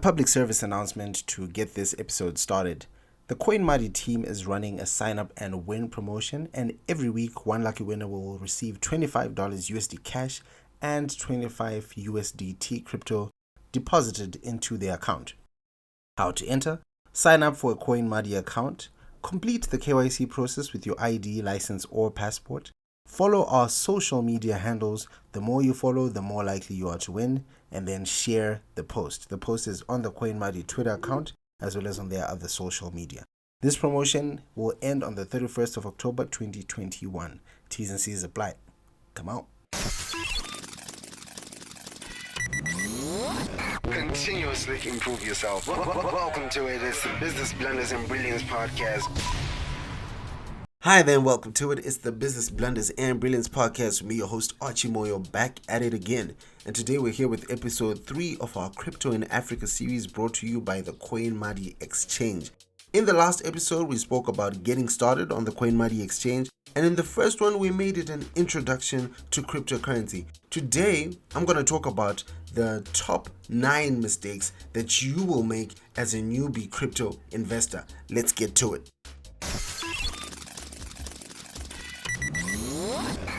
public service announcement to get this episode started. The CoinMadi team is running a sign up and win promotion, and every week one lucky winner will receive $25 USD cash and 25 USDT crypto deposited into their account. How to enter? Sign up for a CoinMadi account, complete the KYC process with your ID, license, or passport. Follow our social media handles. The more you follow, the more likely you are to win. And then share the post. The post is on the CoinMadi Twitter account as well as on their other social media. This promotion will end on the 31st of October 2021. T's and C's apply. Come out. Continuously improve yourself. Welcome to it. It's the Business Blunders and Brilliance podcast. Hi there and welcome to it. It's the Business Blunders and Brilliance podcast with me, your host Archie Moyo, back at it again. And today we're here with episode 3 of our Crypto in Africa series brought to you by the CoinMadi Exchange. In the last episode, we spoke about getting started on the CoinMadi Exchange, and in the first one, we made it an introduction to cryptocurrency. Today, I'm going to talk about the top 9 mistakes that you will make as a newbie crypto investor. Let's get to it.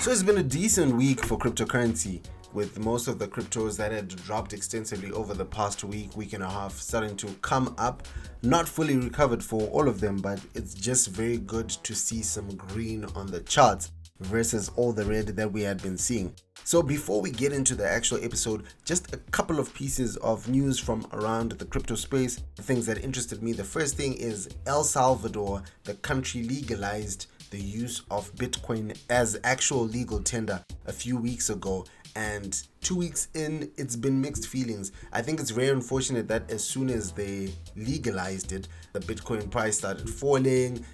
So it's been a decent week for cryptocurrency, with most of the cryptos that had dropped extensively over the past week and a half starting to come up. Not fully recovered for all of them, but it's just very good to see some green on the charts versus all the red that we had been seeing. So before we get into the actual episode, just a couple of pieces of news from around the crypto space, the things that interested me. The first thing is El Salvador, the country, legalized the use of Bitcoin as actual legal tender a few weeks ago, and 2 weeks in, it's been mixed feelings. I think it's very unfortunate that as soon as they legalized it, the Bitcoin price started falling.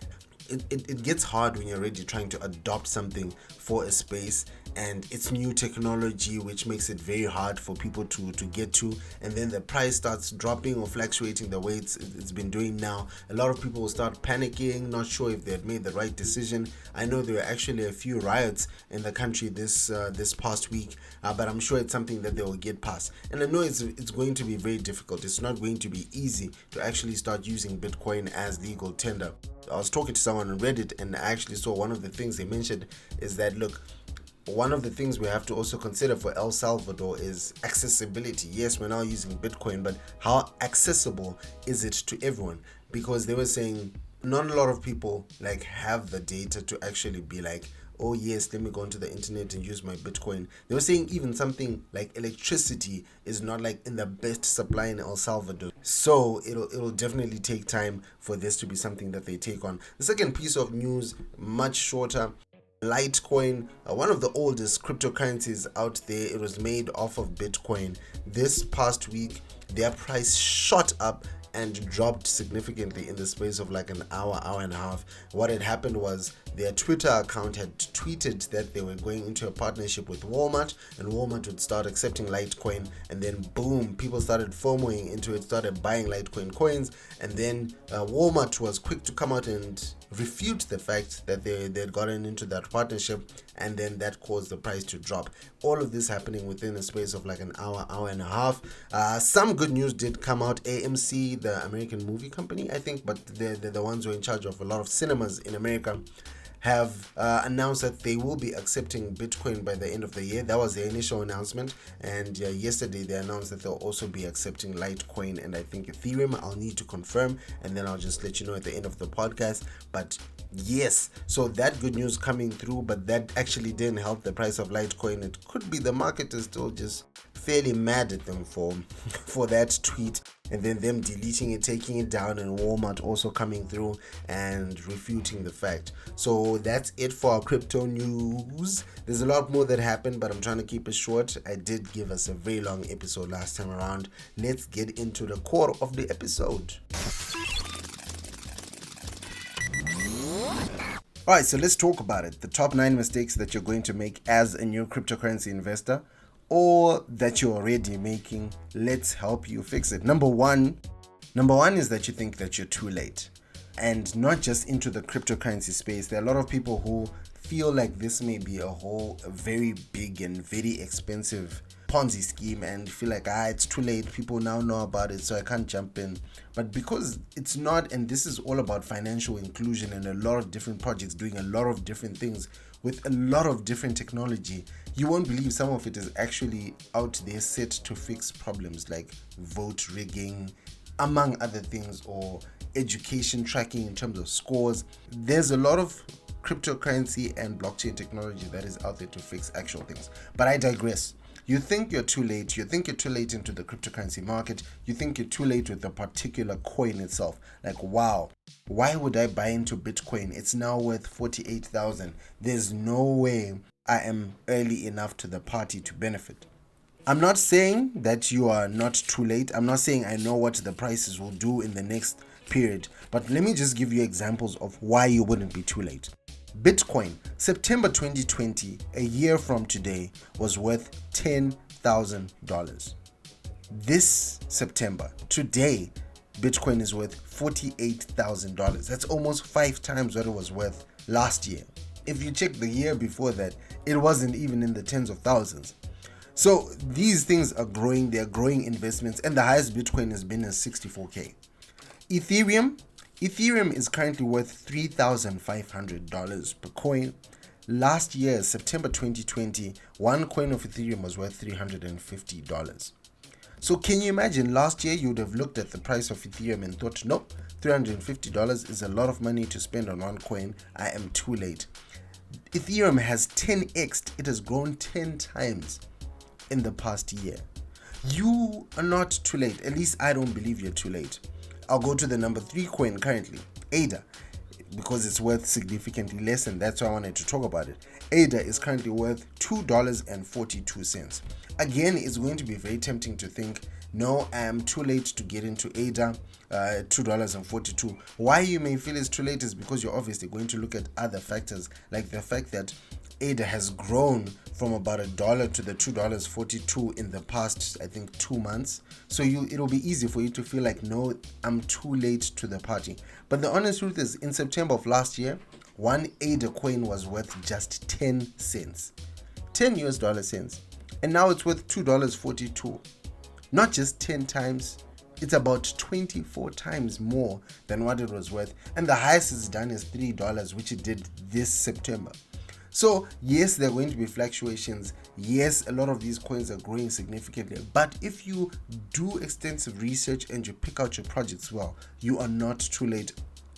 It gets hard when you're already trying to adopt something for a space, and it's new technology, which makes it very hard for people to get to, and then the price starts dropping or fluctuating the way it's been doing now. A lot of people will start panicking, not sure if they had made the right decision. I know there were actually a few riots in the country this past week, but I'm sure it's something that they will get past. And I know it's going to be very difficult. It's not going to be easy to actually start using Bitcoin as legal tender. I was talking to someone on Reddit, and I actually saw one of the things they mentioned is that, look, one of the things we have to also consider for El Salvador is accessibility. Yes, we're now using Bitcoin, but how accessible is it to everyone? Because they were saying not a lot of people have the data to actually be like, oh yes, let me go onto the internet and use my Bitcoin. They were saying even something like electricity is not in the best supply in El Salvador. So it'll definitely take time for this to be something that they take on. The second piece of news, much shorter. Litecoin, one of the oldest cryptocurrencies out there, it was made off of Bitcoin. This past week, their price shot up and dropped significantly in the space of an hour and a half. What had happened was their Twitter account had tweeted that they were going into a partnership with Walmart, and Walmart would start accepting Litecoin, and then boom, people started FOMOing into it, started buying Litecoin coins, and then Walmart was quick to come out and refute the fact that they'd gotten into that partnership, and then that caused the price to drop. All of this happening within a space of an hour and a half. Some good news did come out. AMC, the American movie company, I think, but they're the ones who are in charge of a lot of cinemas in America, have announced that they will be accepting Bitcoin by the end of the year. That was the initial announcement, and yesterday they announced that they'll also be accepting Litecoin and I think Ethereum. I'll need to confirm, and then I'll just let you know at the end of the podcast. But yes, so that good news coming through, but that actually didn't help the price of Litecoin. It could be the market is still just fairly mad at them for that tweet, and then them deleting it, taking it down, and Walmart also coming through and refuting the fact. So that's it for our crypto news. There's a lot more that happened, but I'm trying to keep it short. I did give us a very long episode last time around. Let's get into the core of the episode. Alright, so let's talk about it. The top 9 mistakes that you're going to make as a new cryptocurrency investor, or that you're already making. Let's help you fix it. Number one is that you think that you're too late. And not just into the cryptocurrency space. There are a lot of people who feel like this may be a very big and very expensive Ponzi scheme and feel like it's too late, people now know about it, so I can't jump in. But because it's not, and this is all about financial inclusion and a lot of different projects doing a lot of different things with a lot of different technology, you won't believe some of it is actually out there set to fix problems like vote rigging, among other things, or education tracking in terms of scores. There's a lot of cryptocurrency and blockchain technology that is out there to fix actual things. But I digress. You think you're too late. You think you're too late into the cryptocurrency market. You think you're too late with the particular coin itself. Like, wow, why would I buy into Bitcoin? It's now worth 48,000. There's no way I am early enough to the party to benefit. I'm not saying that you are not too late. I'm not saying I know what the prices will do in the next period. But let me just give you examples of why you wouldn't be too late. Bitcoin, September 2020, a year from today, was worth $10,000. This September, today, Bitcoin is worth $48,000. That's almost 5 times what it was worth last year. If you check the year before that, it wasn't even in the tens of thousands. So these things are growing, they're growing investments, and the highest Bitcoin has been is 64K. Ethereum is currently worth $3,500 per coin. Last year, September 2020, one coin of Ethereum was worth $350. So can you imagine, last year you would have looked at the price of Ethereum and thought, nope, $350 is a lot of money to spend on one coin. I am too late. Ethereum has 10x'd. It has grown 10 times in the past year. You are not too late. At least I don't believe you're too late. I'll go to the number 3 coin currently, ADA, because it's worth significantly less, and that's why I wanted to talk about it. ADA is currently worth $2.42. Again, it's going to be very tempting to think, no, I am too late to get into ADA, $2.42. Why you may feel it's too late is because you're obviously going to look at other factors, like the fact that ADA has grown from about $1 to the $2.42 in the past, I think, 2 months. So it'll be easy for you to feel like, no, I'm too late to the party. But the honest truth is, in September of last year, one ADA coin was worth just 10 cents, 10 US dollar cents, and now it's worth $2.42. Not just 10 times, it's about 24 times more than what it was worth, and the highest it's done is $3, which it did this September. So yes, there are going to be fluctuations. Yes, a lot of these coins are growing significantly, but if you do extensive research and you pick out your projects well, you are not too late.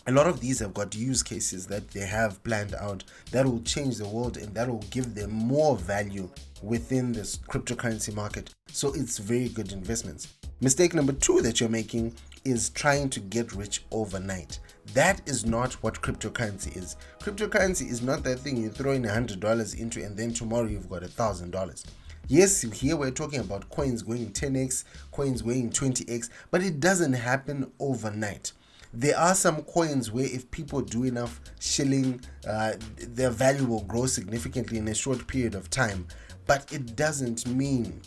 A lot of these have got use cases that they have planned out that will change the world and that will give them more value within this cryptocurrency market. So it's very good investments. Mistake number 2 that you're making is trying to get rich overnight. That is not what cryptocurrency is. Cryptocurrency is not that thing you throw in $100 into and then tomorrow you've got $1,000. Yes, here we're talking about coins going 10x, coins going 20x, but it doesn't happen overnight. There are some coins where if people do enough shilling, their value will grow significantly in a short period of time. But it doesn't mean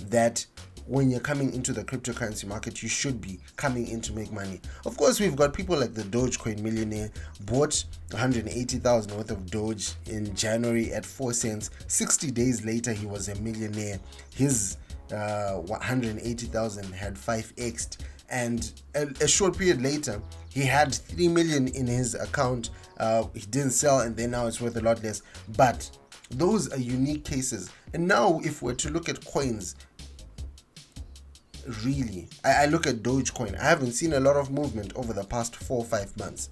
that when you're coming into the cryptocurrency market, you should be coming in to make money. Of course, we've got people like the Dogecoin millionaire, bought 180,000 worth of Doge in January at 4 cents. 60 days later, he was a millionaire. His 180,000 had 5x'd. And a short period later, he had 3 million in his account. He didn't sell, and then now it's worth a lot less. But those are unique cases. And now if we're to look at coins, really, I look at Dogecoin. I haven't seen a lot of movement over the past 4 or 5 months.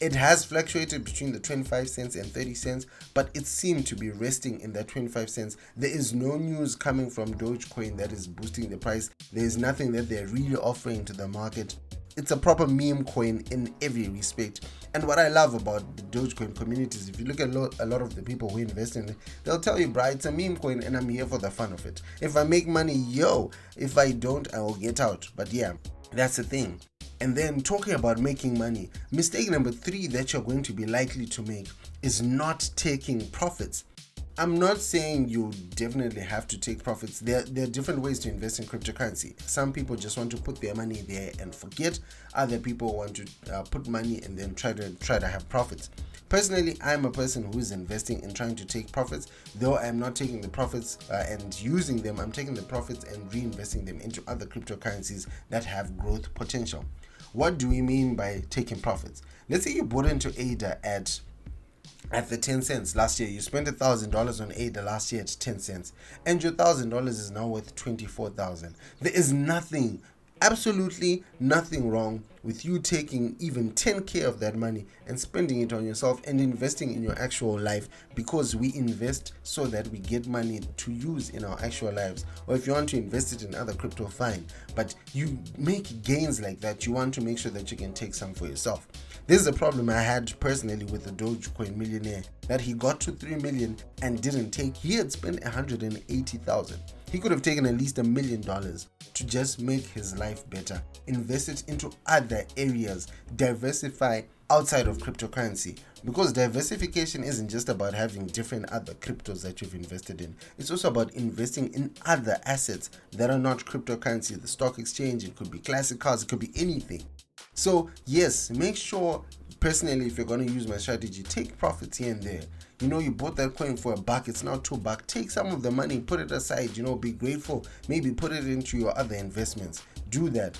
It has fluctuated between the 25 cents and 30 cents, but it seemed to be resting in that 25 cents. There is no news coming from Dogecoin that is boosting the price. There is nothing that they're really offering to the market. It's a proper meme coin in every respect. And what I love about the Dogecoin community is if you look at a lot of the people who invest in it, they'll tell you, "Bro, it's a meme coin and I'm here for the fun of it. If I make money, yo. If I don't, I will get out." But yeah, that's the thing. And then talking about making money, mistake number 3 that you're going to be likely to make is not taking profits. I'm not saying you definitely have to take profits. There are different ways to invest in cryptocurrency. Some people just want to put their money there and forget. Other people want to put money and then try to have profits. Personally, I'm a person who is investing in trying to take profits. Though I'm not taking the profits and using them, I'm taking the profits and reinvesting them into other cryptocurrencies that have growth potential. What do we mean by taking profits? Let's say you bought into ADA at the 10 cents last year. You spent $1,000 on ADA last year at 10 cents, and your $1,000 is now worth 24,000. There is nothing, absolutely nothing wrong with you taking even 10k of that money and spending it on yourself and investing in your actual life, because we invest so that we get money to use in our actual lives. Or if you want to invest it in other crypto, fine, but you make gains like that, you want to make sure that you can take some for yourself. This is a problem I had personally with the Dogecoin millionaire, that he got to 3 million and didn't take. He had spent 180,000. He could have taken at least $1 million to just make his life better, invest it into other areas, diversify outside of cryptocurrency. Because diversification isn't just about having different other cryptos that you've invested in. It's also about investing in other assets that are not cryptocurrency. The stock exchange, it could be classic cars, it could be anything. So yes, make sure, personally, if you're going to use my strategy, take profits here and there. You bought that coin for $1, it's now $2. Take some of the money, put it aside, be grateful, maybe put it into your other investments. Do that.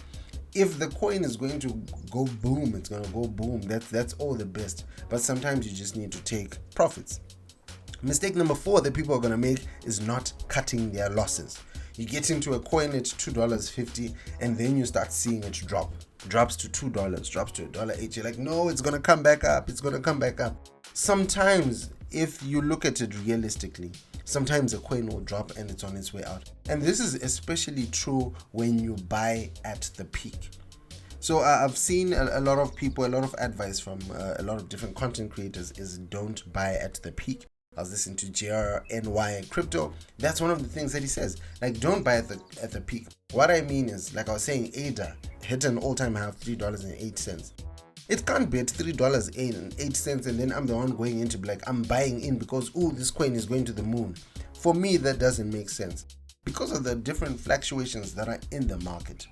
If the coin is going to go boom, it's going to go boom. That's all the best. But sometimes you just need to take profits. Mistake number 4 that people are going to make is not cutting their losses. You get into a coin at $2.50 and then you start seeing it drops to $2, drops to $1.80. You're like, no, it's going to come back up. It's going to come back up. Sometimes, if you look at it realistically, sometimes a coin will drop and it's on its way out. And this is especially true when you buy at the peak. So I've seen a lot of people, a lot of advice from a lot of different content creators is don't buy at the peak. I was listening to JRNY Crypto. That's one of the things that he says. Like, don't buy at the peak. What I mean is, like I was saying, ADA hit an all-time high of $3.08. It can't be at $3.08 and then I'm the one going in to be like, I'm buying in because, this coin is going to the moon. For me, that doesn't make sense because of the different fluctuations that are in the market.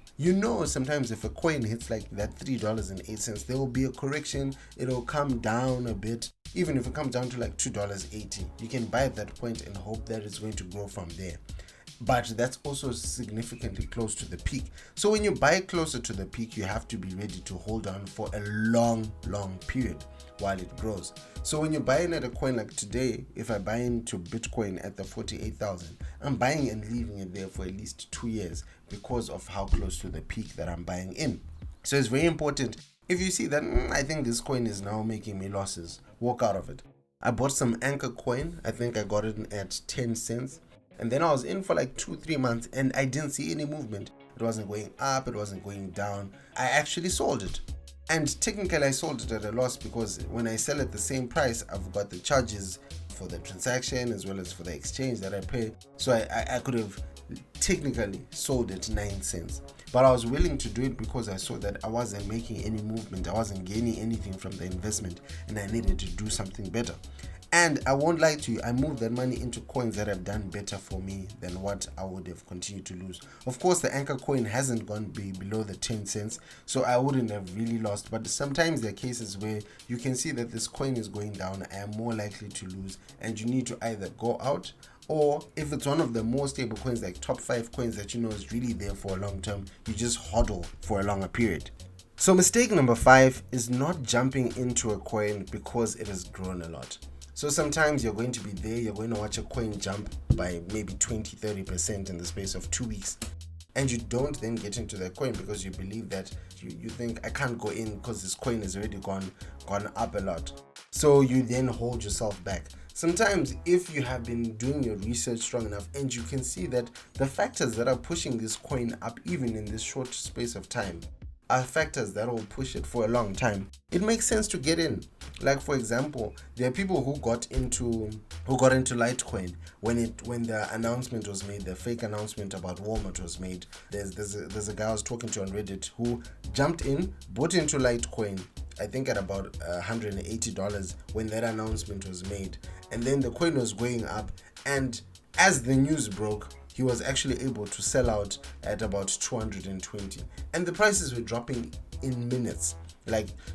Sometimes if a coin hits like that $3.08, there will be a correction. It'll come down a bit. Even if it comes down to like $2.80, you can buy at that point and hope that it's going to grow from there. But that's also significantly close to the peak. So when you buy closer to the peak, you have to be ready to hold on for a long period while it grows. So when you're buying at a coin like today, if I buy into Bitcoin at the 48,000, I'm buying and leaving it there for at least 2 years because of how close to the peak that I'm buying in. So it's very important. If you see that, I think this coin is now making me losses, walk out of it. I bought some Anchor coin. I think I got it at 10 cents. And then I was in for like 2-3 months and I didn't see any movement. It wasn't going up, it wasn't going down. I actually sold it. And technically I sold it at a loss because when I sell at the same price, I've got the charges for the transaction as well as for the exchange that I pay. So I could have technically sold it 9 cents. But I was willing to do it because I saw that I wasn't making any movement. I wasn't gaining anything from the investment and I needed to do something better. And I won't lie to you, I moved that money into coins that have done better for me than what I would have continued to lose. Of course, the Anchor coin hasn't gone below the 10 cents, so I wouldn't have really lost. But sometimes there are cases where you can see that this coin is going down, I am more likely to lose, and you need to either go out, or if it's one of the more stable coins, like top 5 coins that is really there for a long term, you just hodl for a longer period. So mistake number 5 is not jumping into a coin because it has grown a lot. So sometimes you're going to be there, you're going to watch a coin jump by maybe 20-30% in the space of 2 weeks. And you don't then get into that coin because you believe that you think, I can't go in because this coin has already gone up a lot. So you then hold yourself back. Sometimes if you have been doing your research strong enough and you can see that the factors that are pushing this coin up even in this short space of time are factors that will push it for a long time, it makes sense to get in. Like, for example, there are people who got into Litecoin when the announcement was made, the fake announcement about Walmart was made. There's a guy I was talking to on Reddit who jumped in, bought into Litecoin, I think at about $180 when that announcement was made. And then the coin was going up, and as the news broke, he was actually able to sell out at about 220, and the prices were dropping in minutes.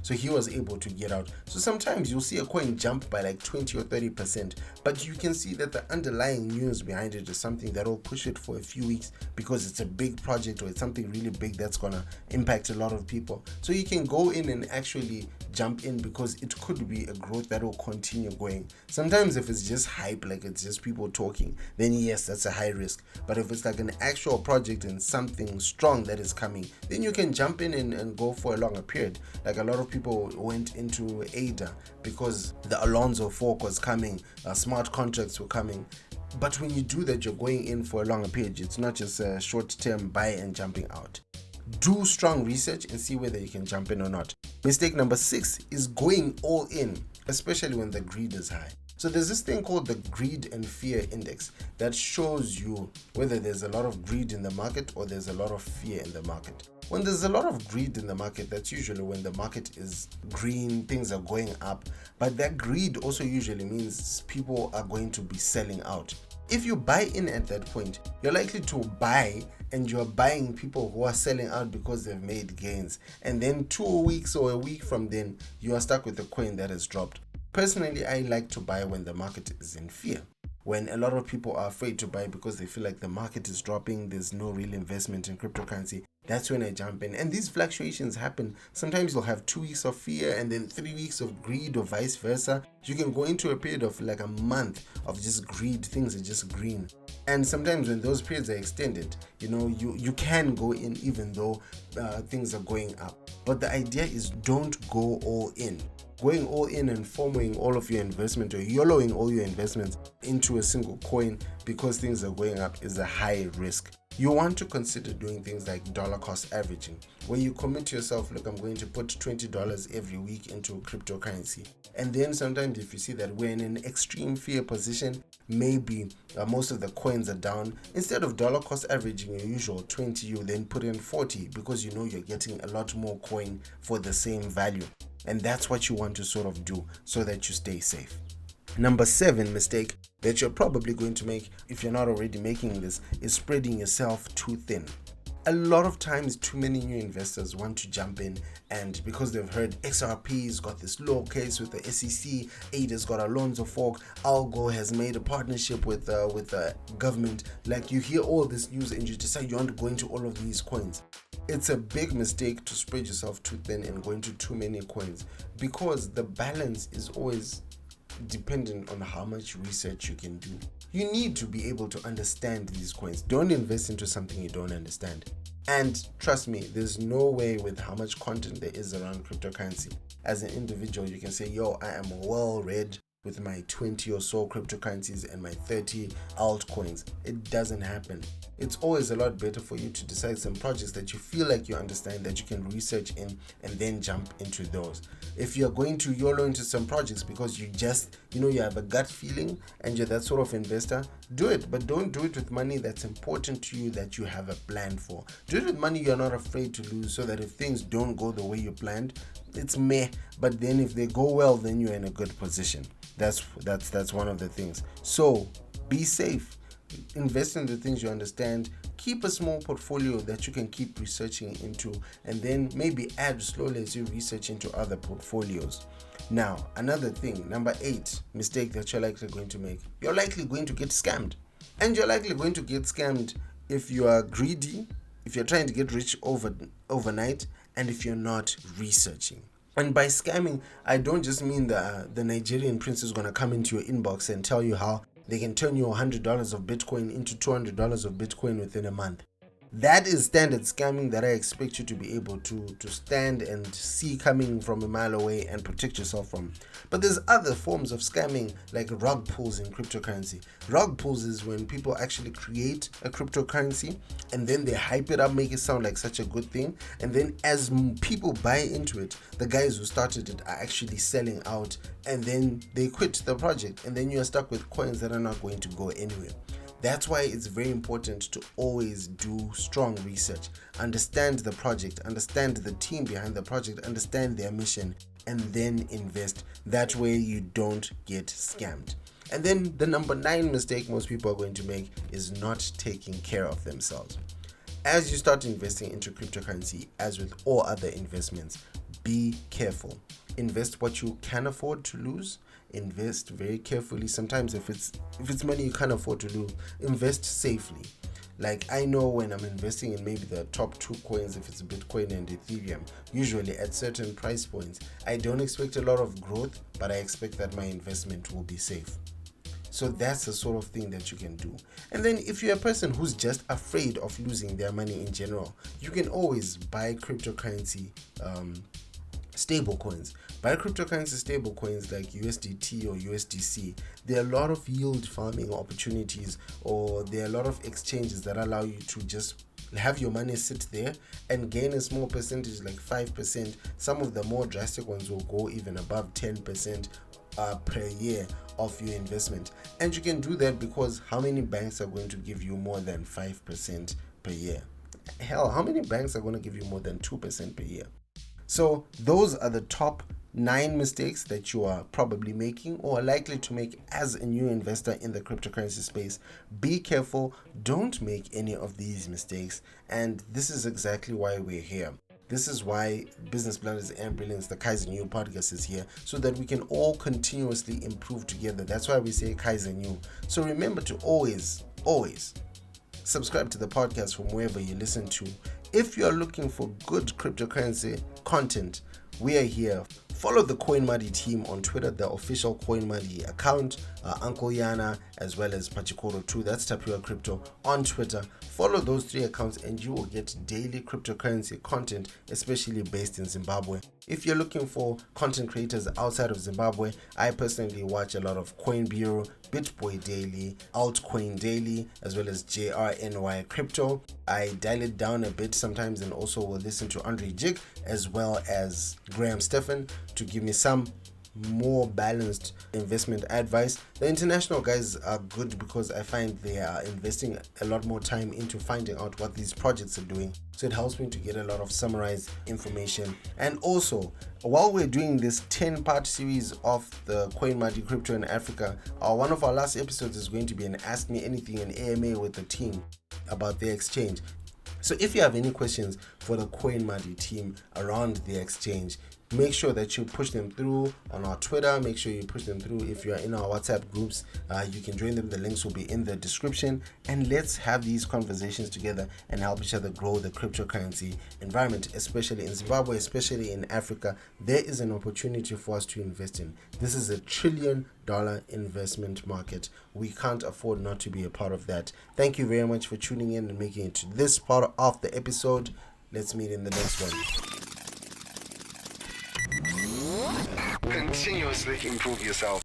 So he was able to get out. So sometimes you'll see a coin jump by like 20 or 30%, but you can see that the underlying news behind it is something that will push it for a few weeks because it's a big project or it's something really big that's gonna impact a lot of people. So you can go in and actually jump in because it could be a growth that will continue going. Sometimes if it's just hype, like it's just people talking, then yes, that's a high risk. But if it's like an actual project and something strong that is coming, then you can jump in and go for a longer period. Like a lot of people went into ADA because the Alonzo fork was coming, smart contracts were coming. But when you do that, you're going in for a longer period. It's not just a short-term buy and jumping out. Do strong research and see whether you can jump in or not. Mistake number 6 is going all in, especially when the greed is high. So there's this thing called the greed and fear index that shows you whether there's a lot of greed in the market or there's a lot of fear in the market. When there's a lot of greed in the market, that's usually when the market is green, things are going up. But that greed also usually means people are going to be selling out. If you buy in at that point, you're likely to buy, and you're buying people who are selling out because they've made gains. And then 2 weeks or a week from then, you are stuck with a coin that has dropped. Personally, I like to buy when the market is in fear. When a lot of people are afraid to buy because they feel like the market is dropping, there's no real investment in cryptocurrency, that's when I jump in. And these fluctuations happen. Sometimes you'll have 2 weeks of fear and then 3 weeks of greed, or vice versa. You can go into a period of like a month of just greed, things are just green. And sometimes when those periods are extended, you can go in even though things are going up. But the idea is don't go all in. Going all in and forming all of your investment or YOLOing all your investments into a single coin because things are going up is a high risk. You want to consider doing things like dollar cost averaging, where you commit to yourself, look, I'm going to put $20 every week into cryptocurrency. And then sometimes if you see that we're in an extreme fear position, maybe most of the coins are down, instead of dollar cost averaging your usual 20, you then put in 40 because you know you're getting a lot more coin for the same value. And that's what you want to sort of do so that you stay safe. Number 7 mistake that you're probably going to make, if you're not already making this, is spreading yourself too thin. A lot of times, too many new investors want to jump in, and because they've heard XRP's got this law case with the SEC, ADA's got Alonzo fork, Algo has made a partnership with the government. Like, you hear all this news and you decide you want to go into all of these coins. It's a big mistake to spread yourself too thin and go into too many coins, because the balance is always dependent on how much research you can do. You need to be able to understand these coins. Don't invest into something you don't understand. And trust me, there's no way, with how much content there is around cryptocurrency, as an individual you can say, yo, I am well read with my 20 or so cryptocurrencies and my 30 altcoins. It doesn't happen. It's always a lot better for you to decide some projects that you feel like you understand, that you can research in, and then jump into those. If you're going to YOLO into some projects because you just, you have a gut feeling and you're that sort of investor, do it. But don't do it with money that's important to you, that you have a plan for. Do it with money you're not afraid to lose, so that if things don't go the way you planned, it's meh. But then if they go well, then you're in a good position. That's one of the things. So be safe. Invest in the things you understand. Keep a small portfolio that you can keep researching into, and then maybe add slowly as you research into other portfolios. Now, another thing, number 8 mistake that you're likely going to make. You're likely going to get scammed. And you're likely going to get scammed if you are greedy, if you're trying to get rich overnight, and if you're not researching. And by scamming, I don't just mean the Nigerian prince is going to come into your inbox and tell you how they can turn your $100 of Bitcoin into $200 of Bitcoin within a month. That is standard scamming that I expect you to be able to stand and see coming from a mile away and protect yourself from. But there's other forms of scamming, like rug pulls in cryptocurrency. Rug pulls is when people actually create a cryptocurrency and then they hype it up, make it sound like such a good thing. And then as people buy into it, the guys who started it are actually selling out, and then they quit the project, and then you're stuck with coins that are not going to go anywhere. That's why it's very important to always do strong research, understand the project, understand the team behind the project, understand their mission, and then invest. That way you don't get scammed. And then the number 9 mistake most people are going to make is not taking care of themselves. As you start investing into cryptocurrency, as with all other investments, be careful. Invest what you can afford to lose. Invest very carefully. Sometimes if it's money you can't afford to lose, invest safely. Like, I know when I'm investing in maybe the top 2 coins, if it's Bitcoin and Ethereum, usually at certain price points, I don't expect a lot of growth, but I expect that my investment will be safe. So that's the sort of thing that you can do. And then if you're a person who's just afraid of losing their money in general, you can always buy cryptocurrency stable coins. Buy cryptocurrency stable coins like USDT or USDC. There are a lot of yield farming opportunities, or there are a lot of exchanges that allow you to just have your money sit there and gain a small percentage, like 5%. Some of the more drastic ones will go even above 10% per year of your investment. And you can do that because how many banks are going to give you more than 5% per year? Hell, how many banks are going to give you more than 2% per year? So those are the top 9 mistakes that you are probably making or are likely to make as a new investor in the cryptocurrency space. Be careful. Don't make any of these mistakes. And this is exactly why we're here. This is why Business Blunders and Brilliance, the Kaizen U podcast, is here, so that we can all continuously improve together. That's why we say Kaizen U. So remember to always subscribe to the podcast from wherever you listen to. If you're looking for good cryptocurrency content, we are here. Follow the CoinMuddy team on Twitter, the official CoinMuddy account, Uncle Yana, as well as Pachikoro2, that's Tapua Crypto on Twitter. Follow those 3 accounts and you will get daily cryptocurrency content, especially based in Zimbabwe. If you're looking for content creators outside of Zimbabwe, I personally watch a lot of Coin Bureau, BitBoy Daily, Altcoin Daily, as well as JRNY Crypto. I dial it down a bit sometimes and also will listen to Andre Jig as well as Graham Stephan to give me some more balanced investment advice. The international guys are good because I find they are investing a lot more time into finding out what these projects are doing, so it helps me to get a lot of summarized information. And also, while we're doing this 10-part series of the CoinMuddy Crypto in Africa, one of our last episodes is going to be an Ask Me Anything, an AMA with the team about their exchange. So if you have any questions for the CoinMuddy team around the exchange, make sure that you push them through on our Twitter. Make sure you push them through. If you are in our WhatsApp groups, you can join them. The links will be in the description. And let's have these conversations together and help each other grow the cryptocurrency environment, especially in Zimbabwe, especially in Africa. There is an opportunity for us to invest in. This is $1 trillion investment market. We can't afford not to be a part of that. Thank you very much for tuning in and making it to this part of the episode. Let's meet in the next one. Continuously improve yourself.